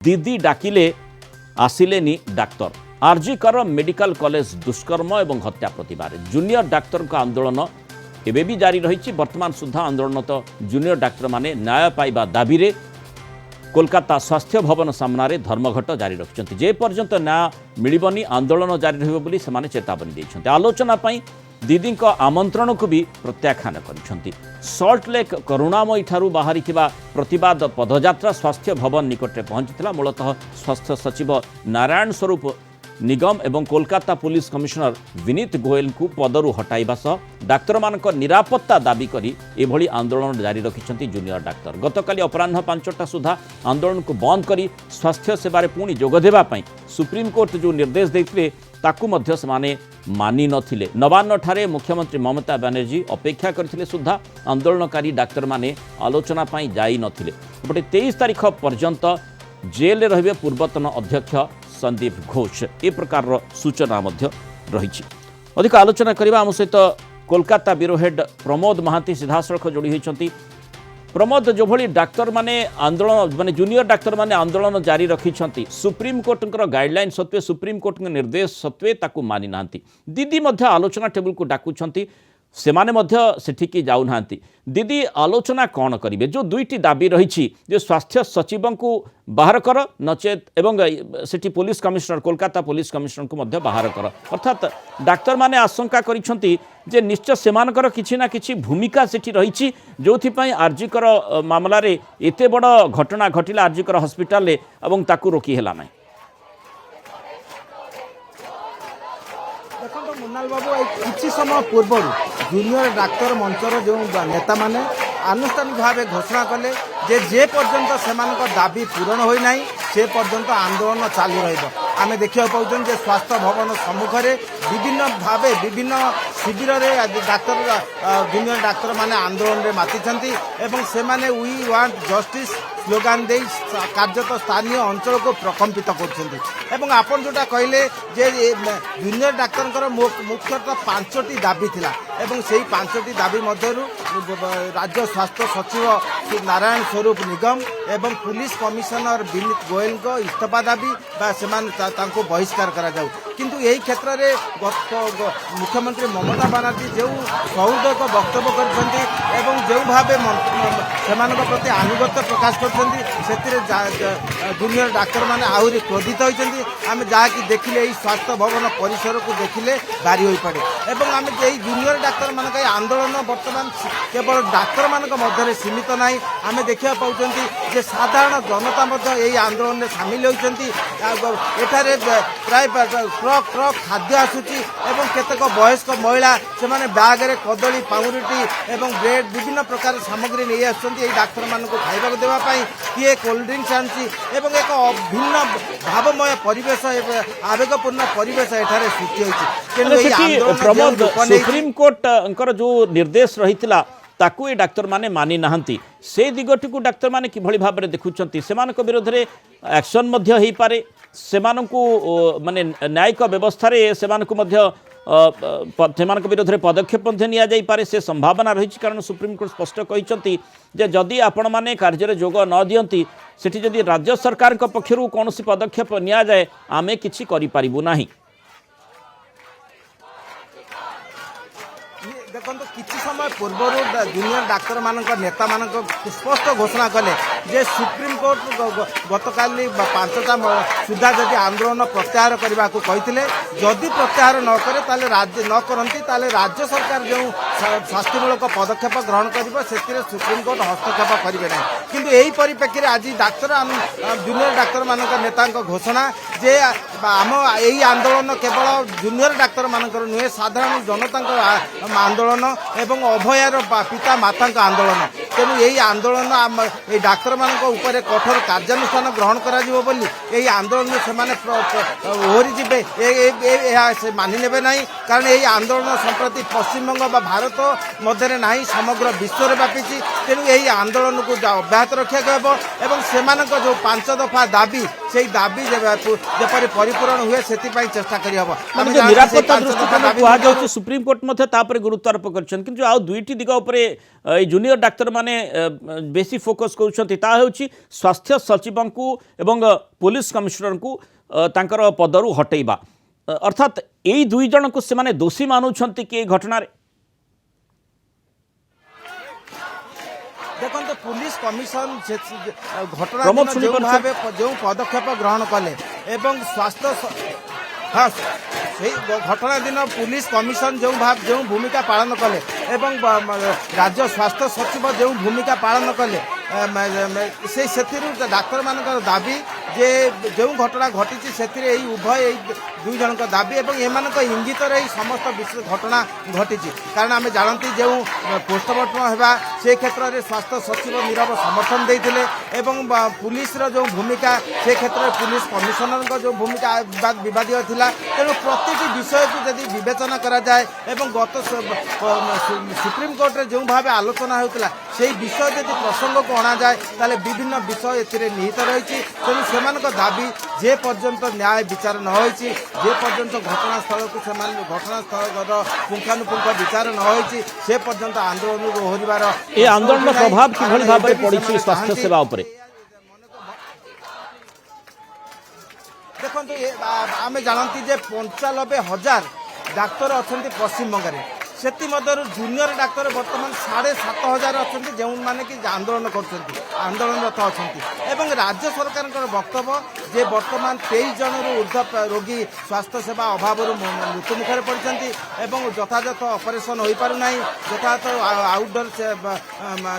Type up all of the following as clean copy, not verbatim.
दीदी डाकिले आसिलेनी doctor RG Kar medical college दुष्कर्म और हत्या प्रतिबाद जूनियर डाक्तर आंदोलन एवं भी जारी रही। वर्तमान सुधा आंदोलनरत जूनियर डाक्तर माने न्याय पाइबा दाबी रे कोलकाता स्वास्थ्य भवन सामने धर्मघट जारी रखिंट। जे पर्यंत न्याय मिलबनी आंदोलन जारी रही से चेतावनी देते। आलोचना दीदी आमंत्रण को भी प्रत्याख्यान कर सल्ट लेक करुणामयी ठारू बाहरी प्रतिवाद पदयात्रा स्वास्थ्य भवन निकट में पहुंची। मूलतः स्वास्थ्य सचिव नारायण स्वरूप निगम एवं कोलकाता पुलिस कमिशनर विनीत गोयल को पदरू हटाइबा सह डाक्तर मानक निरापत्ता दाबी करी एभली आंदोलन जारी रखिंट जूनियर डाक्तर। गतकाली अपराह्न 5टा सुधा आंदोलन को बंद करी स्वास्थ्य सेवारे पुणी जोग देबा पई सुप्रीम कोर्ट जो निर्देश देते ताकू मध्य समाने मानि नथिले। नवान्न ठारे मुख्यमंत्री ममता बनर्जी अपेक्षा करथिले सुधा आंदोलनकारी डाक्तर माने आलोचना पई जाई नथिले। एपटे 23 तारिख पर्यंत जेल रहिबे पूर्वतन अध्यक्ष संदीप घोष ए प्रकार सूचना मध्य रही। अधिक आलोचना करबा आम सहित कोलकाता ब्यूरो हेड प्रमोद महांती सीधासख जोड़ी होती। प्रमोद जो भली डाक्तर माने आंदोलन माने जूनियर डाक्तर माने आंदोलन जारी रखिंट सुप्रीम कोर्ट गाइडलाइन सत्वे सुप्रीम कोर्ट निर्देश सत्वे ताकू मानि नांती। दीदी मध्य आलोचना टेबुल को डाकुछंती सेमाने मध्य सेठिकी जाऊ नांती। दीदी आलोचना कौन करिवे जो दुईटी दाबी रही जे स्वास्थ्य सचिव को बाहर कर नचेत एवं Sethi police commissioner Kolkata police commissioner को मध्य बाहर कर। अर्थात डाक्तर माने आशंका करिसंती जे निश्चय सेमानकर किछि ना किछि भूमिका सेठी रही जोथिपाई आरजीकर मामला रे एते बड़ घटना घटिला आरजीकर हॉस्पिटल रे एवं ताकू रोकी हैला नै। देखो मुन्नाल बाबू किसी समय पूर्व जूनियर डाक्तर मंचर जो नेता माने आनुष्ठानिक भाव घोषणा कले जे पर्यंत से दाबी पूरण होना से पर्यंत आंदोलन चालू रहा। देखा पाँच स्वास्थ्य भवन सम्मुखें विभिन्न भाव विभिन्न शिविर में डाक्तर जूनियर डाक्तर माने आंदोलन में मातिछंती एवं से वी वांट जस्टिस स्लोगान दे कार्यत स्थानीय अंचल को प्रकम्पित कर। आपन जोटा कहले जे जूनियर डाक्तर मुख्यतः 5टी दाबी थिला एवं से 5टी दाबी मध्यरु राज्य स्वास्थ्य सचिव नारायण स्वरूप निगम एवं पुलिस कमिशनर विनीत गोयल को इस्तीफा दाबी तांको बहिष्कार करा जाऊ। किंतु यही क्षेत्र में मुख्यमंत्री ममता बनर्जी जो सौदक वक्तव्य करछंती एवं जो भाव से प्रति आनुगत्य प्रकाश कर जूनियर डाक्तर माने आहरी क्रोधित होती। आम जहाँकि देखिले स्वास्थ्य भवन परिसर को देखिले बारी हो पड़े एवं आम जूनियर डाक्तर मान आंदोलन बर्तमान केवल डाक्तर मान मध्य सीमित ना। आम देखा पाँच जे साधारण जनता यही आंदोलन में सामिल होती। एठारे प्राय ट्रक ट्रक खाद्य आसूची एवं केतेक वयस्क महिला से बैग्रे कदली पाउरुटी एवं ब्रेड विभिन्न प्रकार सामग्री नहीं आसुँच डाक्तर मान खाइबा देवाई किए कोल्ड ड्रिंक्स आनी एवं एक भिन्न भावमय परिवेश आवेगपूर्ण परिवेश एठारे सृष्टि होती। सुप्रीम कोर्ट जो निर्देश रही ताकू ये डाक्तर माने मानि नाहंती से दिगटी को डाक्तर माने किभली भाव में देखुंट से विरोध में एक्शन मध्य हो पारे से माने न्यायिक व्यवस्था से विरोध में पदक्षेप नि पारे से संभावना रही। कारण सुप्रीम कोर्ट स्पष्ट कहते जदि आपण माने कार्य जोग न दियंती सेठी जदि राज्य सरकार पक्षरु कौन पदक्षेप निया जाए आमे किछि करि पारिबु नाही। देखो किसी समय पूर्व जूनियर डाक्तर मान नेता मान स्पष्ट घोषणा कले जे सुप्रीम कोर्ट गतकाली 5टा सुधा जदि आंदोलन प्रत्याहार करने को कहते जदि प्रत्याहार न करे ताले राज्य न करती ताले राज्य सरकार जो शास्तिमूलक पदक्षेप ग्रहण कर सुप्रीम कोर्ट हस्तक्षेप करेंगे ना। किंतु यही परिप्रेक्षी आज डाक्तर जूनियर डाक्तर मान नेता घोषणा जे आम यही आंदोलन केवल जूनियर डाक्तर मान नुहे साधारण जनता आंदोलन एवं अभयार पिता माता आंदोलन। तेणु यही आंदोलन ये डाक्तर मान कठोर कार्यानुष्ठान ग्रहण कर आंदोलन से ओहरी जी मानि ने ना। कारण यही आंदोलन संप्रति पश्चिमबंग भारत मध्य ना समग्र विश्व में व्यापी। तेणु यही आंदोलन को अब्याहत रखा से जो 5 दफा दाबी से दाबी जपरी परिपूरण हुए से चेष्टा कर सुप्रीम कोर्ट गुरुत्वारोप कर दुईटी दिग এই জুনিयर ডাক্তার মানে বেশি ফোকস করছেন তা হচ্ছে স্বাস্থ্য সচিবଙ୍କୁ এবং পুলিশ কমিশনরଙ୍କୁ তাঙ্কর পদরু হটাইবা অর্থাৎ এই দুই জনকু সেমানে দোষী মানুছন্তি কি এই ঘটনার দেখুন পুলিশ কমিশন ঘটনা প্রমোদ দিন শুনি ভাবে যে পদক্ষেপ গ্রহণ কলে এবং স্বাস্থ্য হ্যাঁ সেই ঘটনা দিন পুলিশ কমিশন যে ভূমিকা পালন কলে এবং রাজ্য স্বাস্থ্য সচিব যে ভূমিকা পালন কলে সেই ডাক্তার মানকর দাবি যে ঘটনা ঘটিছে সেথিরে এই উভয় এই দুই জনক দাবি এবং এমানক ইঙ্গিতরে এই সমস্ত ঘটনা ঘটিছে কারণ আমি জানতি যে পোস্টমর্টম হওয়া সেই ক্ষেত্রে স্বাস্থ্য সচিব নীরব সমর্থন দিয়ে এবং পুলিশর যে ভূমিকা সে ক্ষেত্রে পুলিশ কমিশনর যে ভূমিকা বিবাদীয় লা তেমন প্রতিটি বিষয়কে যদি বিবেচনা করা যায় এবং গত সুপ্রিমকোর্টে যেভাবে আলোচনা হয়েছিল সেই বিষয় যদি প্রসঙ্গকে অনা যায় তাহলে বিভিন্ন বিষয় এতে নিহিত রয়েছে তেমন সে দাবি যে পর্যন্ত ন্যায় বিচার ন হয়েছে যে পর্যন্ত ঘটনাস্থলকে ঘটনাস্থলর পুঙ্খানুপুঙ্খ বিচার ন হয়েছে সে পর্যন্ত আন্দোলন ওহরিবার এই আন্দোলনের প্রভাব কিভাবে ভাবে পড়িছে স্বাস্থ্য সেবা উপরে দেখুন আমি জানতি যে 95,000 ডাক্তার অনেক পশ্চিমবঙ্গে ସେଥିମଧ୍ୟରୁ ଜୁନିୟର ଡାକ୍ତର ବର୍ତ୍ତମାନ 7,500 ଅଛନ୍ତି ଯେଉଁମାନେ କି ଆନ୍ଦୋଳନ କରୁଛନ୍ତି ଆନ୍ଦୋଳନରତ ଅଛନ୍ତି ଏବଂ ରାଜ୍ୟ ସରକାରଙ୍କର ବକ୍ତବ୍ୟ ଯେ ବର୍ତ୍ତମାନ 23 ଜଣରୁ ଉର୍ଦ୍ଧ୍ୱ ରୋଗୀ ସ୍ୱାସ୍ଥ୍ୟ ସେବା ଅଭାବରୁ ମୃତ୍ୟୁମୁଖରେ ପଡ଼ିଛନ୍ତି ଏବଂ ଯଥାଯଥ ଅପରେସନ ହୋଇପାରୁନାହିଁ ଯଥାଯଥ ଆଉଟଡୋର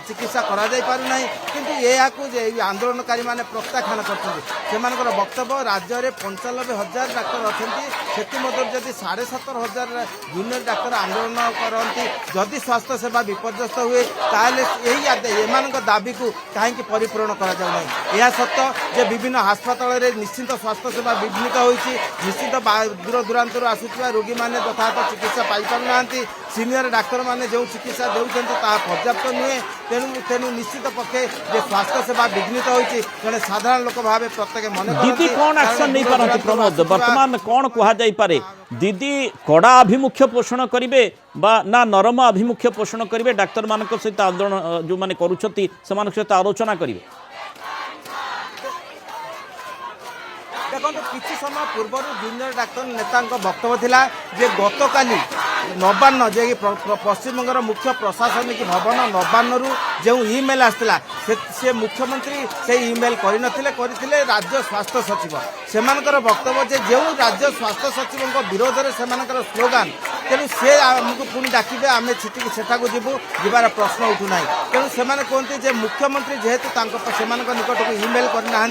ଚିକିତ୍ସା କରାଯାଇପାରୁନାହିଁ କିନ୍ତୁ ଏହାକୁ ଯେ ଆନ୍ଦୋଳନକାରୀମାନେ ପ୍ରତ୍ୟାଖ୍ୟାନ କରୁଛନ୍ତି ସେମାନଙ୍କର ବକ୍ତବ୍ୟ ରାଜ୍ୟରେ 95,000 ଡାକ୍ତର ଅଛନ୍ତି ସେଥିମଧ୍ୟରୁ ଯଦି 7,500 ଜୁନିୟର ଡାକ୍ତର ଆନ୍ଦୋଳନ କରନ୍ତି ଯଦି ସ୍ୱାସ୍ଥ୍ୟ ସେବା ବିପର୍ଯ୍ୟସ୍ତ ହୁଏ ତାହେଲେ ଏମାନଙ୍କ ଦାବିକୁ କାହିଁକି ପରିପୂରଣ କରାଯାଉନାହିଁ ଏହା ସତ୍ୟ ଯେ ବିଭିନ୍ନ ହାସ୍ପାତାଳରେ ନିଶ୍ଚିତ ସ୍ୱାସ୍ଥ୍ୟ ସେବା ବିଘ୍ନିତ ହୋଇଛି ନିଶ୍ଚିତ ଦୂର ଦୂରାନ୍ତରୁ ଆସୁଥିବା ରୋଗୀମାନେ ଯଥାଯଥ ଚିକିତ୍ସା ପାଇପାରୁନାହାନ୍ତି ସିନିୟର ଡାକ୍ତରମାନେ ଯେଉଁ ଚିକିତ୍ସା ଦେଉଛନ୍ତି ତାହା ପର୍ଯ୍ୟାପ୍ତ ନୁହେଁ ତେଣୁ ନିଶ୍ଚିତ ପକ୍ଷେ ଯେ ସ୍ୱାସ୍ଥ୍ୟ ସେବା ବିଘ୍ନିତ ହୋଇଛି ଜଣେ ସାଧାରଣ ଲୋକ ଭାବେ ପ୍ରତ୍ୟେକ ମନେ ଦିଦି କ'ଣ ଆକ୍ସନ ନେଇପାରନ୍ତି ପ୍ରମୋଦ ବର୍ତ୍ତମାନ କ'ଣ କୁହାଯାଇପାରେ ଦିଦି କଡ଼ା ଆଭିମୁଖ୍ୟ ପୋଷଣ କରିବେ বা না নরম আভিমুখ্য পোষণ করবে ডাক্তার মান সহিত আন্দোলন যে করছেন সে সহিত আলোচনা করবে দেখুন কিছু সময় পূর্বর জুনিয়র ডাক্তার নেতা বক্তব্য লা যে গতকালি নবান্ন যে পশ্চিমবঙ্গের মুখ্য প্রশাসনিক ভবন নবান্নরু যে ইমেল আসছিলা সে মুখ্যমন্ত্রী সেই ইমেল করে রাজ্য স্বাস্থ্য সচিব সেমানଙ୍କର বক্তব্য যে রাজ্য স্বাস্থ্য সচিবଙ୍କ বিরোধে সেমানଙ୍କର স্লোগান তেণু সে আমাকে পুଣି ডাকিবে আমি সেটাকে যাবার প্রশ্ন উঠু না তেণু সে কুহতি যে মুখ্যমন্ত্রী যেহেতু সেମାନଙ୍କ নিকটକୁ ইমেল করে না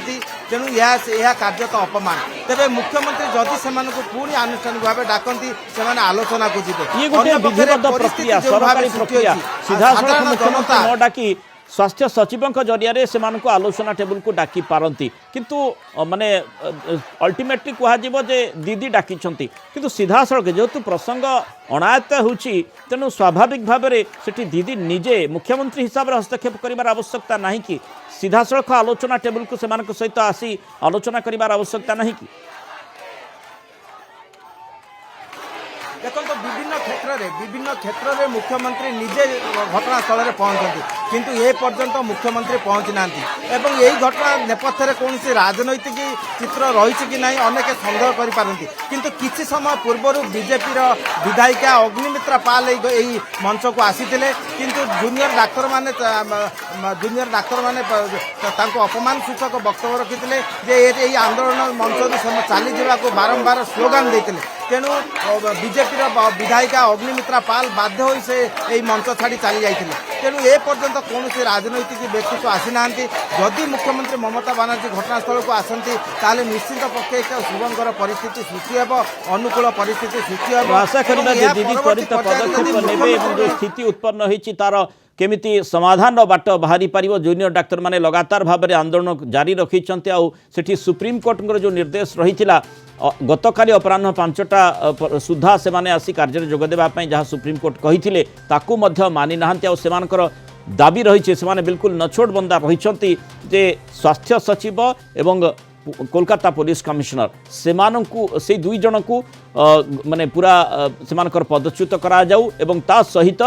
তেণু কার্যত অপমান তেবে মুখ্যমন্ত্রী যদি সেମାନଙ୍କୁ পুଣି আনুষ্ঠানিক ভাবে ডাকନ୍ତି ସେମାନେ আলোচনাକୁ ଯିବେ ये गोटे विधिबद्ध प्रक्रिया सरकारी प्रक्रिया सीधा सड़क मुख्यमंत्री न डाकी स्वास्थ्य सचिव जरिया से आलोचना टेबुल को डाकी पारती किंतु माने अल्टीमेटली कह जे दीदी डाकी किंतु सीधा सड़क जेहेतु प्रसंग अनायत्त होची तेणु स्वाभाविक भाव में सेठी दीदी निजे मुख्यमंत्री हिसाब से हस्तक्षेप कर आवश्यकता नहीं कि सीधा सड़क आलोचना टेबुल को सहित आसी आलोचना कर आवश्यकता नहीं कि देखो विभिन्न क्षेत्र में मुख्यमंत्री निजे घटनास्थल में पहुंचती किंतु ए पर्यंत मुख्यमंत्री पहुंची ना एवं यही घटना नेपथ्य कौन राजनैतिक चित्र रही कि नहीं अनेक सन्देह करें किंतु किसी समय पूर्व बीजेपी विधायिका अग्निमित्रा पाल यही मंच को आसी किंतु जूनियर डाक्तर माने अपमान सूचक वक्तव्य रखी जे आंदोलन मंच चली जावाक बारंबार स्लोगान देते तेणु बीजेपी विधायिका अग्निमित्रा पाल बाध्य हो से यही मंच छाड़ी चली जाते तेणु ए पर्यंत कौन राजनैतिक व्यक्तित्व आसी ना जदि मुख्यमंत्री ममता बानार्जी घटनास्थल को आसती ताले निश्चित पक्षे एक शुभंकर परिस्थिति सृष्टि हो अनुकूल परिस्थिति सृष्टि हो आशा करिबा जे दीदी त्वरित पदक्षेप नेबे एवं जो स्थिति उत्पन्न होईची तार केमिति समाधान बाट बाहरी पारिबो जूनियर डाक्तर माने लगातार भाव में आंदोलन जारी रखिछन्ते आउ सेठी सुप्रीम कोर्ट जो निर्देश रहिथिला गतकाली अपराह्न 5टा सुधा से माने आसी कार्य जोगदेवा जहाँ सुप्रीम कोर्ट कही ताकू मध्य मानि नाहांती आउ सेमानकर दाबी रही से बिल्कुल नछोड़ बंदा रही जे स्वास्थ्य सचिव एवं कोलकाता पुलिस कमिशनर से दुई जन को माने पूरा सेमानकर पदच्युत करा जाऊ एवं ता सहित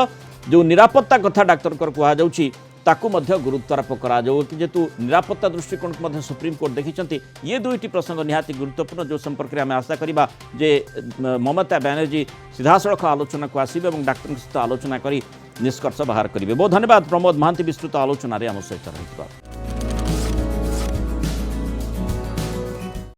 जो निरापत्ता कथा डाक्तर कहुच्छी ताकू मध्य गुरुत्वारोप करा कि जेतु निरापत्ता दृष्टिकोण को मध्य सुप्रीमकोर्ट देखिंट ये दुईटी प्रसंग निहाती गुरुत्वपूर्ण जो संपर्क में आम आशा करवा जे ममता बनर्जी सीधासख आलोचना को आसवे और डाक्तर सहित आलोचना कर निष्कर्ष बाहर करेंगे। बहुत धन्यवाद प्रमोद महांती विस्तृत आलोचन आम सहित रही।